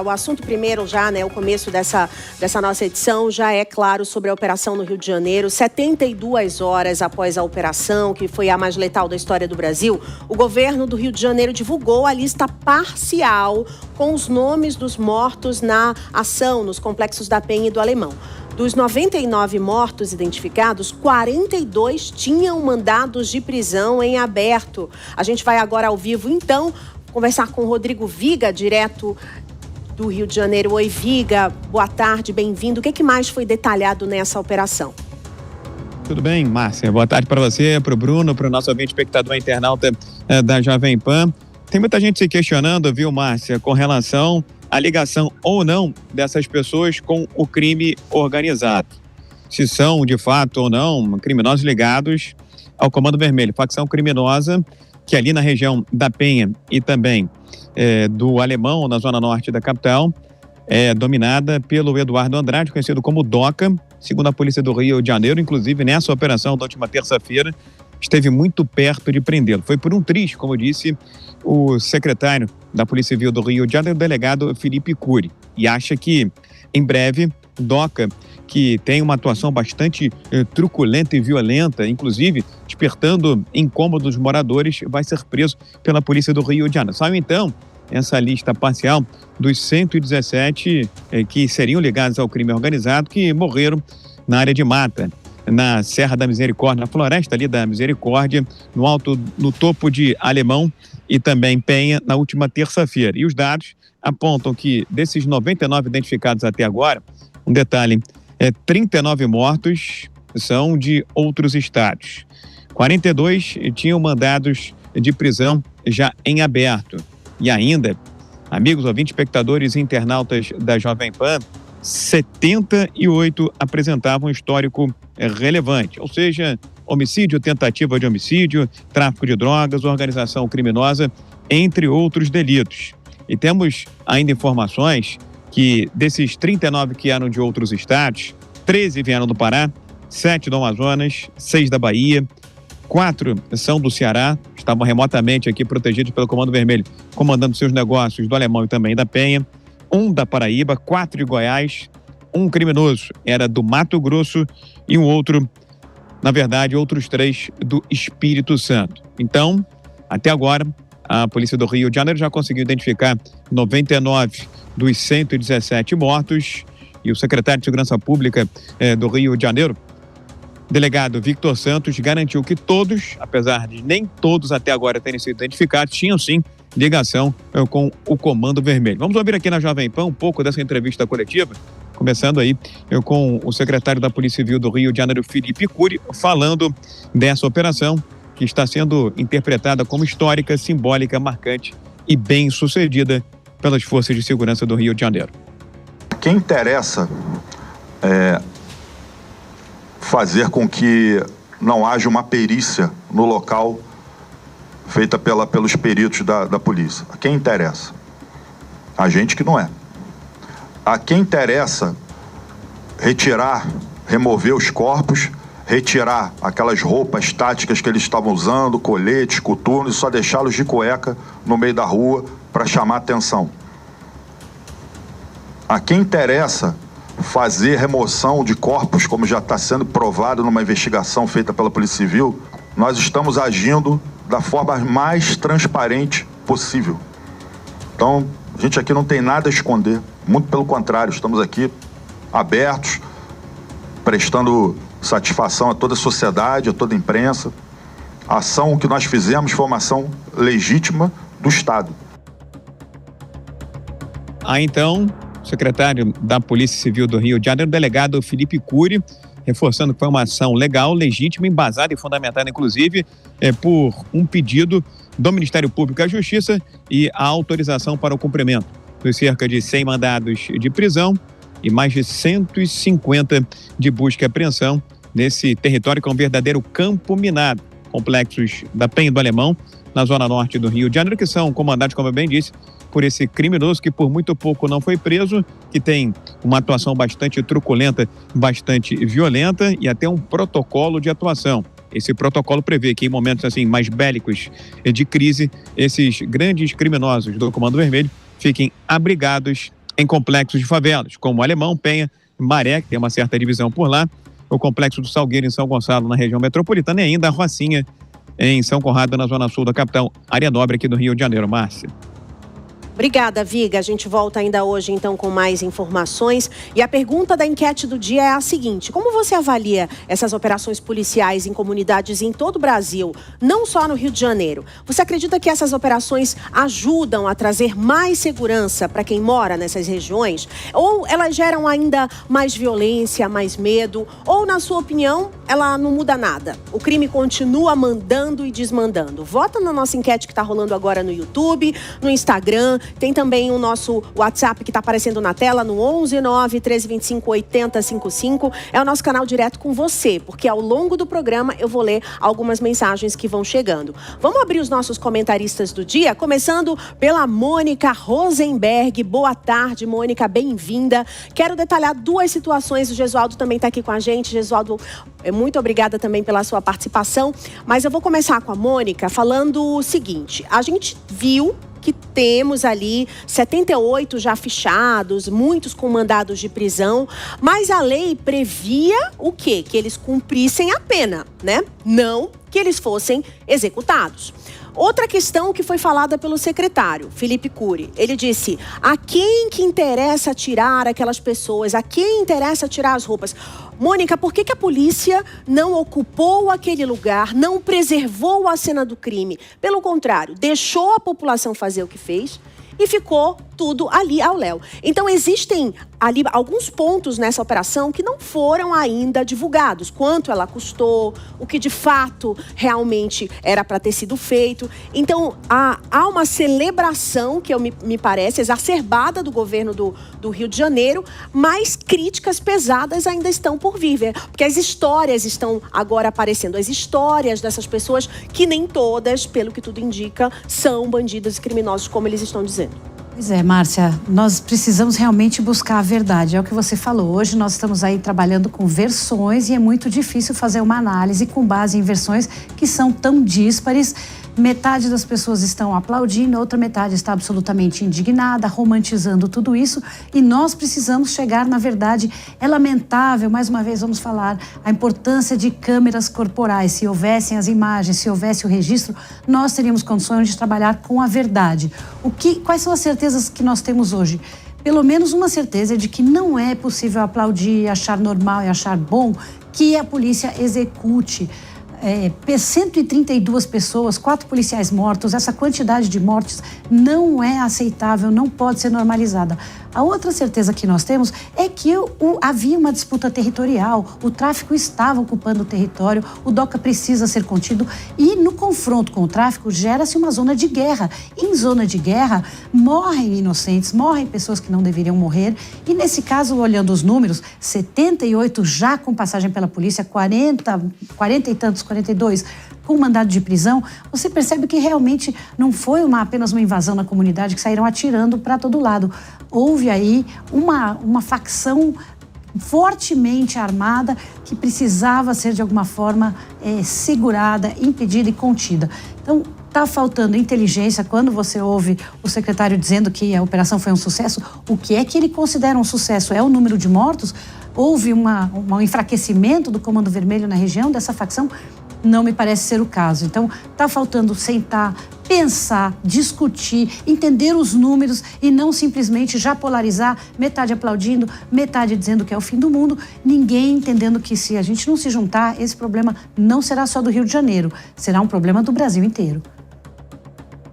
O assunto primeiro já, né, o começo dessa nossa edição já é claro sobre a operação no Rio de Janeiro. 72 horas após a operação, que foi a mais letal da história do Brasil, o governo do Rio de Janeiro divulgou a lista parcial com os nomes dos mortos na ação nos complexos da Penha e do Alemão. Dos 99 mortos identificados, 42 tinham mandados de prisão em aberto. A gente vai agora ao vivo, então, conversar com o Rodrigo Viga, direto do Rio de Janeiro. Oi, Viga, boa tarde, bem-vindo. O que mais foi detalhado nessa operação? Tudo bem, Márcia? Boa tarde para você, para o Bruno, para o nosso ouvinte espectador internauta da Jovem Pan. Tem muita gente se questionando, viu, Márcia, com relação à ligação ou não dessas pessoas com o crime organizado. Se são, de fato ou não, criminosos ligados ao Comando Vermelho, facção criminosa que ali na região da Penha e também do Alemão, na zona norte da capital, é dominada pelo Eduardo Andrade, conhecido como Doca, segundo a Polícia do Rio de Janeiro. Inclusive, nessa operação da última terça-feira, esteve muito perto de prendê-lo. Foi por um triz, como disse o secretário da Polícia Civil do Rio de Janeiro, o delegado Felipe Cury, e acha que, em breve, Doca, que tem uma atuação bastante truculenta e violenta, inclusive despertando incômodo dos moradores, vai ser preso pela Polícia do Rio de Janeiro. Saiu então essa lista parcial dos 117 que seriam ligados ao crime organizado, que morreram na área de mata, na Serra da Misericórdia, na floresta ali da Misericórdia, no topo de Alemão e também Penha, na última terça-feira. E os dados apontam que desses 99 identificados até agora, um detalhe, 39 mortos são de outros estados. 42 tinham mandados de prisão já em aberto. E ainda, amigos ouvintes, espectadores e internautas da Jovem Pan, 78 apresentavam histórico relevante, ou seja, homicídio, tentativa de homicídio, tráfico de drogas, organização criminosa, entre outros delitos. E temos ainda informações que desses 39 que eram de outros estados, 13 vieram do Pará, 7 do Amazonas, 6 da Bahia, 4 são do Ceará, estavam remotamente aqui protegidos pelo Comando Vermelho, comandando seus negócios do Alemão e também da Penha, 1 da Paraíba, 4 de Goiás, 1 criminoso era do Mato Grosso e um outro, na verdade, outros 3 do Espírito Santo. Então, até agora, a Polícia do Rio de Janeiro já conseguiu identificar 99 dos 117 mortos, e o secretário de Segurança Pública do Rio de Janeiro, delegado Victor Santos, garantiu que todos, apesar de nem todos até agora terem sido identificados, tinham sim ligação com o Comando Vermelho. Vamos ouvir aqui na Jovem Pan um pouco dessa entrevista coletiva, começando aí com o secretário da Polícia Civil do Rio de Janeiro, Felipe Cury, falando dessa operação que está sendo interpretada como histórica, simbólica, marcante e bem-sucedida pelas forças de segurança do Rio de Janeiro. Quem interessa fazer com que não haja uma perícia no local feita pelos peritos da polícia. A quem interessa? A gente que não é. A quem interessa remover os corpos, retirar aquelas roupas táticas que eles estavam usando, coletes, coturnos, e só deixá-los de cueca no meio da rua para chamar atenção. A quem interessa fazer remoção de corpos, como já está sendo provado numa investigação feita pela Polícia Civil, nós estamos agindo da forma mais transparente possível. Então, a gente aqui não tem nada a esconder, muito pelo contrário, estamos aqui abertos, prestando satisfação a toda a sociedade, a toda a imprensa. A ação que nós fizemos foi uma ação legítima do Estado. Então, secretário da Polícia Civil do Rio de Janeiro, delegado Felipe Cury, reforçando que foi uma ação legal, legítima, embasada e fundamentada, inclusive, por um pedido do Ministério Público à Justiça e a autorização para o cumprimento dos cerca de 100 mandados de prisão e mais de 150 de busca e apreensão nesse território que é um verdadeiro campo minado, complexos da Penha e do Alemão, na zona norte do Rio de Janeiro, que são comandados, como eu bem disse, por esse criminoso que por muito pouco não foi preso, que tem uma atuação bastante truculenta, bastante violenta e até um protocolo de atuação. Esse protocolo prevê que em momentos assim mais bélicos de crise, esses grandes criminosos do Comando Vermelho fiquem abrigados em complexos de favelas, como Alemão, Penha, Maré, que tem uma certa divisão por lá, o Complexo do Salgueiro em São Gonçalo, na região metropolitana, e ainda a Rocinha, em São Conrado, na zona sul da capital, área nobre aqui do Rio de Janeiro. Márcia. Obrigada, Viga. A gente volta ainda hoje, então, com mais informações. E a pergunta da enquete do dia é a seguinte: como você avalia essas operações policiais em comunidades em todo o Brasil, não só no Rio de Janeiro? Você acredita que essas operações ajudam a trazer mais segurança para quem mora nessas regiões? Ou elas geram ainda mais violência, mais medo? Ou, na sua opinião, ela não muda nada? O crime continua mandando e desmandando? Vota na nossa enquete que está rolando agora no YouTube, no Instagram. Tem também o nosso WhatsApp que está aparecendo na tela no 11 9 1325 8055. É o nosso canal direto com você, porque ao longo do programa eu vou ler algumas mensagens que vão chegando. Vamos abrir os nossos comentaristas do dia, começando pela Mônica Rosenberg. Boa tarde, Mônica, bem-vinda. Quero detalhar duas situações. O Gesualdo também está aqui com a gente. Gesualdo, muito obrigada também pela sua participação. Mas eu vou começar com a Mônica falando o seguinte: a gente viu que temos ali 78 já fichados, muitos com mandados de prisão, mas a lei previa o quê? Que eles cumprissem a pena, né? Não que eles fossem executados. Outra questão que foi falada pelo secretário, Felipe Cury, ele disse: a quem que interessa tirar aquelas pessoas, a quem interessa tirar as roupas? Mônica, por que a polícia não ocupou aquele lugar, não preservou a cena do crime? Pelo contrário, deixou a população fazer o que fez e ficou tudo ali ao léu. Então, existem ali alguns pontos nessa operação que não foram ainda divulgados. Quanto ela custou, o que de fato realmente era para ter sido feito. Então, há uma celebração, que me parece, exacerbada do governo do Rio de Janeiro, mas críticas pesadas ainda estão por vir. Porque as histórias estão agora aparecendo. As histórias dessas pessoas que nem todas, pelo que tudo indica, são bandidos e criminosos, como eles estão dizendo. Pois é, Márcia, nós precisamos realmente buscar a verdade. É o que você falou. Hoje nós estamos aí trabalhando com versões e é muito difícil fazer uma análise com base em versões que são tão díspares. Metade das pessoas estão aplaudindo, a outra metade está absolutamente indignada, romantizando tudo isso, e nós precisamos chegar na verdade. É lamentável, mais uma vez vamos falar, a importância de câmeras corporais. Se houvessem as imagens, se houvesse o registro, nós teríamos condições de trabalhar com a verdade. Quais são as certezas que nós temos hoje? Pelo menos uma certeza de que não é possível aplaudir, achar normal e achar bom que a polícia execute 132 pessoas, 4 policiais mortos. Essa quantidade de mortes não é aceitável, não pode ser normalizada. A outra certeza que nós temos é que havia uma disputa territorial, o tráfico estava ocupando o território, o DOCA precisa ser contido e no confronto com o tráfico gera-se uma zona de guerra. Em zona de guerra morrem inocentes, morrem pessoas que não deveriam morrer e nesse caso, olhando os números, 78 já com passagem pela polícia, 40 e tantos, 42 com mandado de prisão, você percebe que realmente não foi apenas uma invasão na comunidade que saíram atirando para todo lado. Houve aí uma facção fortemente armada que precisava ser de alguma forma segurada, impedida e contida. Então, está faltando inteligência. Quando você ouve o secretário dizendo que a operação foi um sucesso, o que é que ele considera um sucesso? É o número de mortos? Houve um enfraquecimento do Comando Vermelho na região dessa facção? Não me parece ser o caso. Então, está faltando sentar, pensar, discutir, entender os números e não simplesmente já polarizar, metade aplaudindo, metade dizendo que é o fim do mundo, ninguém entendendo que se a gente não se juntar, esse problema não será só do Rio de Janeiro, será um problema do Brasil inteiro.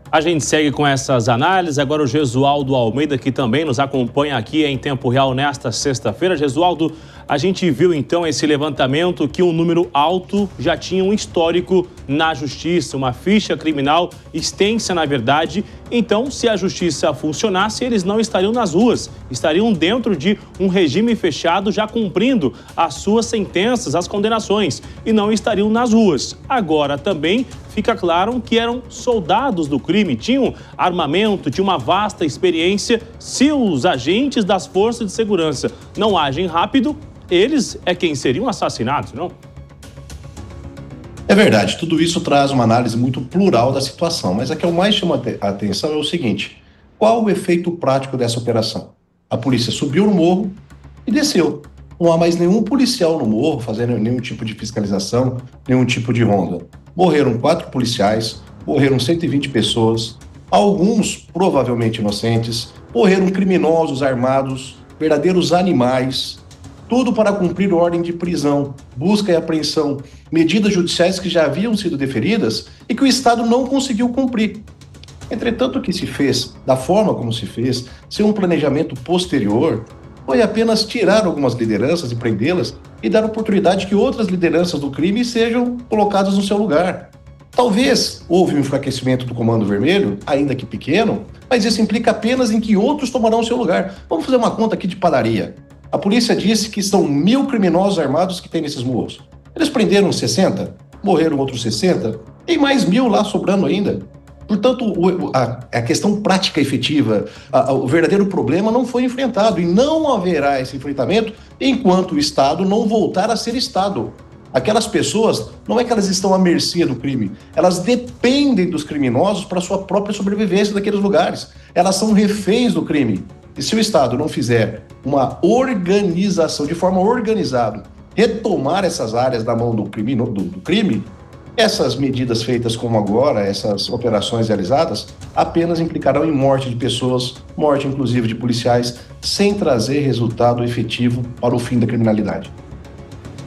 A gente segue com essas análises. Agora o Gesualdo Almeida, que também nos acompanha aqui em tempo real nesta sexta-feira. Gesualdo, a gente viu então esse levantamento que um número alto já tinha um histórico na justiça, uma ficha criminal extensa na verdade. Então, se a justiça funcionasse, eles não estariam nas ruas, estariam dentro de um regime fechado já cumprindo as suas sentenças, as condenações, e não estariam nas ruas. Agora também fica claro que eram soldados do crime, tinham armamento, tinham uma vasta experiência. Se os agentes das forças de segurança não agem rápido, eles é quem seriam assassinados, não? É verdade, tudo isso traz uma análise muito plural da situação, mas a que eu mais chamo a atenção é o seguinte: Qual o efeito prático dessa operação? A polícia subiu no morro e desceu. Não há mais nenhum policial no morro fazendo nenhum tipo de fiscalização, nenhum tipo de ronda. Morreram 4 policiais, morreram 120 pessoas, alguns provavelmente inocentes, morreram criminosos armados, verdadeiros animais, tudo para cumprir ordem de prisão, busca e apreensão, medidas judiciais que já haviam sido deferidas e que o Estado não conseguiu cumprir. Entretanto, o que se fez, da forma como se fez, sem um planejamento posterior, foi apenas tirar algumas lideranças e prendê-las e dar oportunidade que outras lideranças do crime sejam colocadas no seu lugar. Talvez houve um enfraquecimento do Comando Vermelho, ainda que pequeno, mas isso implica apenas em que outros tomarão o seu lugar. Vamos fazer uma conta aqui de padaria. A polícia disse que são 1.000 criminosos armados que tem nesses morros. Eles prenderam 60, morreram outros 60, tem mais 1.000 lá sobrando ainda. Portanto, a questão prática efetiva, o verdadeiro problema não foi enfrentado e não haverá esse enfrentamento enquanto o Estado não voltar a ser Estado. Aquelas pessoas, não é que elas estão à mercê do crime, elas dependem dos criminosos para a sua própria sobrevivência daqueles lugares. Elas são reféns do crime. E se o Estado não fizer uma organização, de forma organizada, retomar essas áreas da mão do crime, essas medidas feitas como agora, essas operações realizadas, apenas implicarão em morte de pessoas, morte inclusive de policiais, sem trazer resultado efetivo para o fim da criminalidade.